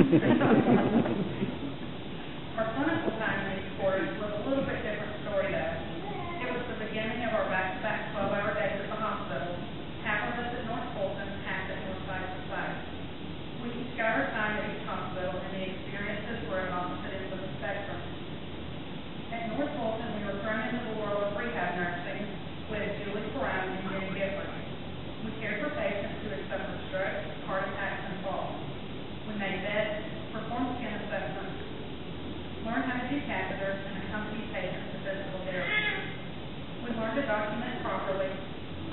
Our clinical time in these quarters was a little bit different story, though. It was the beginning of our back-to-back 12-hour days at the hospital, half of us at North Fulton, half at Northside Society. We each got our time at each hospital, and the experiences were at opposite ends of the spectrum. At North Fulton, we were thrown into the world of rehab nursing with Julie Carolyn and Jenny Gifford. We cared for patients who had suffered strokes, heart attacks, and falls. We made beds, performed skin assessments, learned how to do catheters, and accompany patients to physical therapy. We learned to document properly,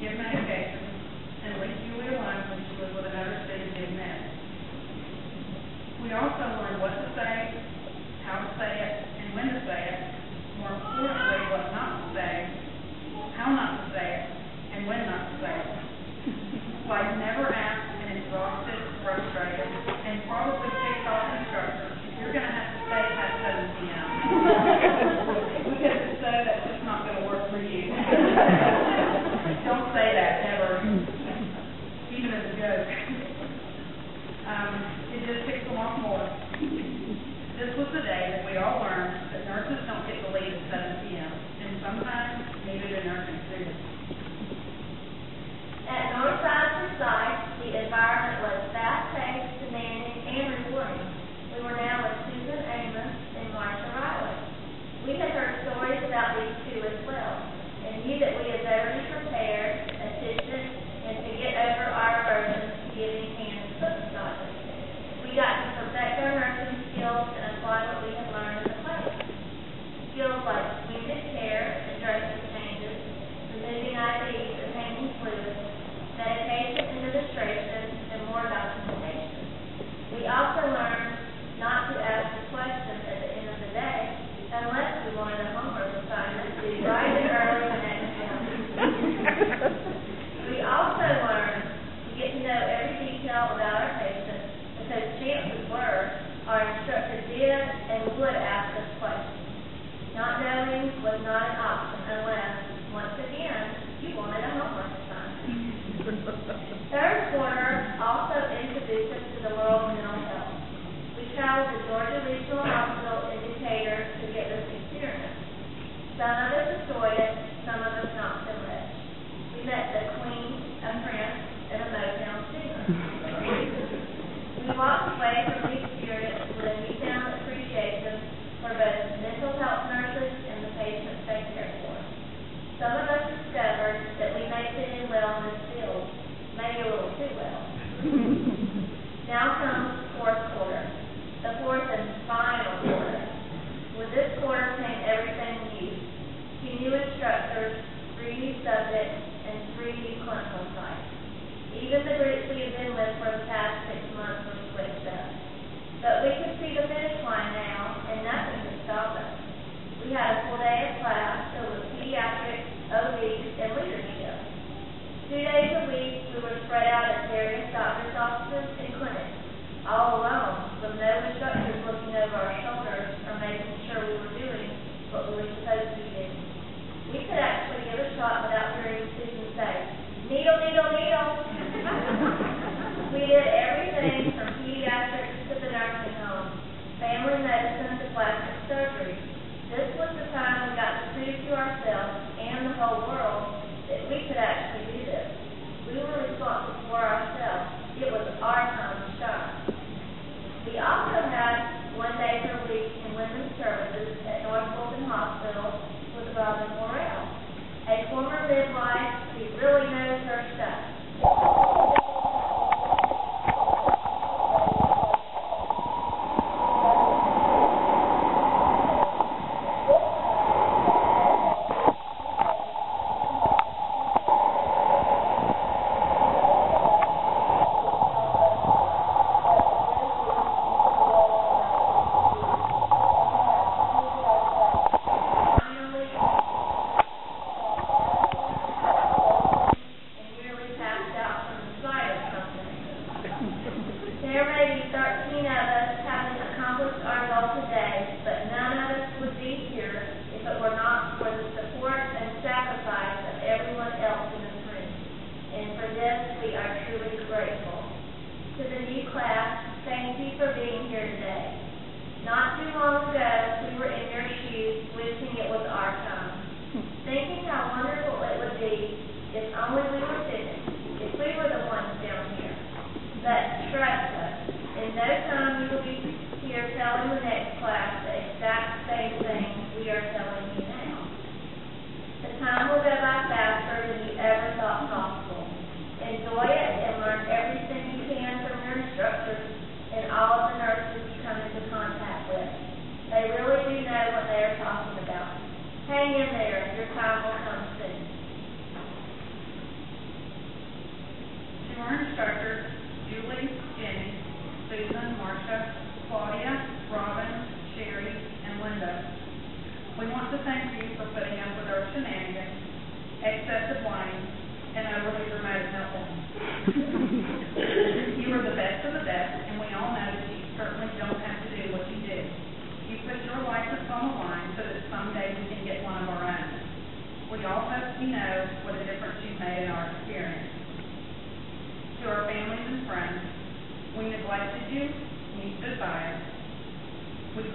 give medications, and leave Julie alone when she was with another student doing meds. We also learned what to say, how to say it, and when to say it. More importantly, what not to say, how not to say it, and when not to say it. Like never asked an exhausted, frustrated, and probably ticked off instructor, you're going to have to stay past 7 p.m. Because if so, that's just not going to work for you. Don't say that, never, even as a joke. It just ticks them off more. This was the day that we all learned that nurses don't get to leave at 7 p.m., and sometimes neither do nursing students. At Northside Society, the environment was fast-paced, demanding, and rewarding. We were now with Susan Amos and Marsha Riley. We had heard stories about these two as well, and knew that we had better be prepared, assisted, and to get over our aversion to giving hands to foot massages. We got to perfect our nursing skills and apply what we had learned in the class. Skills like wounded care and dressing changes, removing IVs and handling fluids, medication administration, and more documentation. We also learned not to ask a question at the end of the day unless we wanted a homework assignment due bright and early the next morning. We also learned to get to know every detail about our patients because chances were our instructor did and would ask us questions. Not knowing was not an option unless, once again, you wanted a homework assignment. Third quarter also introduced us to the world of mental health. We traveled to Georgia Regional Hospital in Decatur to get this experience. Some of us enjoyed it, some of us not so much. We met the Queen, a Prince, and a Motown singer. We walked away from the experience with a newfound appreciation for both mental health nurses and the patients they care for. Some of us discovered that we may fit in well in this field, maybe a little too well. Now comes fourth quarter, the fourth and final quarter. With this quarter came everything new. 2 new instructors, 3 new subjects, and 3 new clinical sites. Even the groups we have been with for the past 6 months were switched up. But we can see the finish line now, and nothing can stop us. We had a full day of class filled with pediatrics, OBs, and leadership. 2 days a week, we were spread out at various doctors' offices and clinics, all alone, with no instructors looking over our shoulders or making sure we were doing what we were supposed to be doing. We could actually give a shot without hearing Susan say, "Needle, needle, needle." We did everything from pediatrics to the nursing home, family medicine to plastic surgery. This was the time we got to prove to ourselves and the whole world that we could actually do this.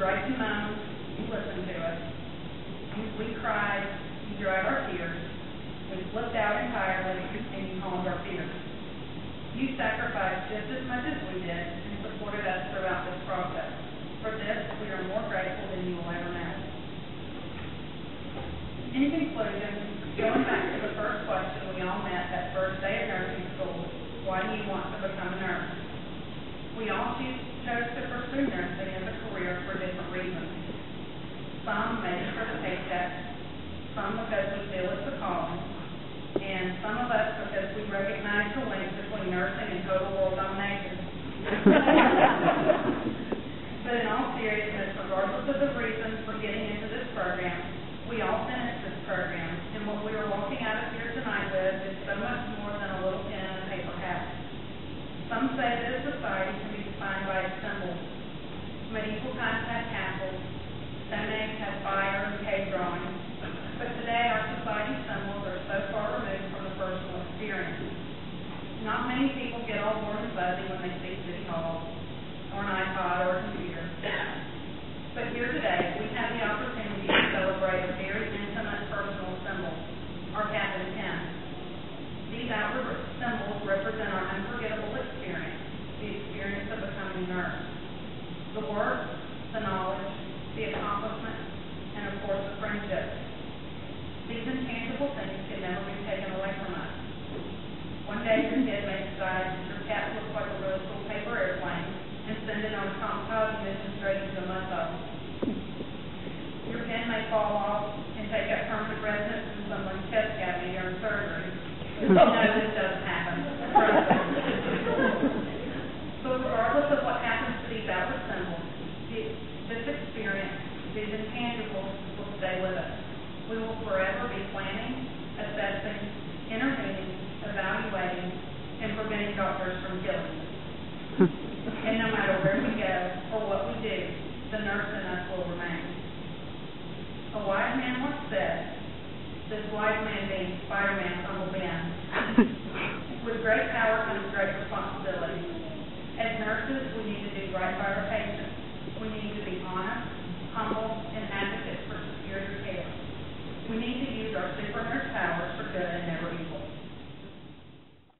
griped and moaned, you listened to us. We cried, you dried our tears. We flipped out entirely, and you calmed our fears. You sacrificed just as much as we did and supported us throughout this process. For this, we are more grateful than you will ever know. In conclusion, going back to the first question we all met that first day of nursing school, why do you want to become a nurse? We all chose to pursue nursing as a career for different reasons. Some maybe for the paycheck, some because we feel it's a calling, and some of us because we recognize the link between nursing and total world domination. But in all seriousness, regardless of the reasons for getting into this program, we all finished this program, and what we are walking out of here tonight with is so much more than a little pen and a paper hat. Some say that a society can be defined by its symbols. Medieval times had castles, Stone Age had fire and cave drawings, but today our society's symbols are so far removed from the personal experience. Not many people get all warm and fuzzy when they see City Hall, or an iPod, or a computer. But here today, we have the opportunity to celebrate a very intimate personal symbol, our cap and pin. These outward symbols represent our unforgettable experience, the experience of becoming a nurse. The work, the knowledge, the accomplishment, and of course the friendship. These intangible things can never be taken away from us. One day your kid may decide that your cat looks like a really cool paper airplane and send it on a kamikaze mission straight into the mud puddle. Your pen may fall off and take up permanent residence in someone's chest cavity during surgery. No, this doesn't happen. But regardless of what happens to these outward symbols, this experience, these intangibles will stay with us. We will forever be planning, assessing, intervening, evaluating, and preventing doctors from killing us. And no matter where we go or what we do, the nurse in us will remain. A wise man once said, this wise man being Spider-Man from Ben,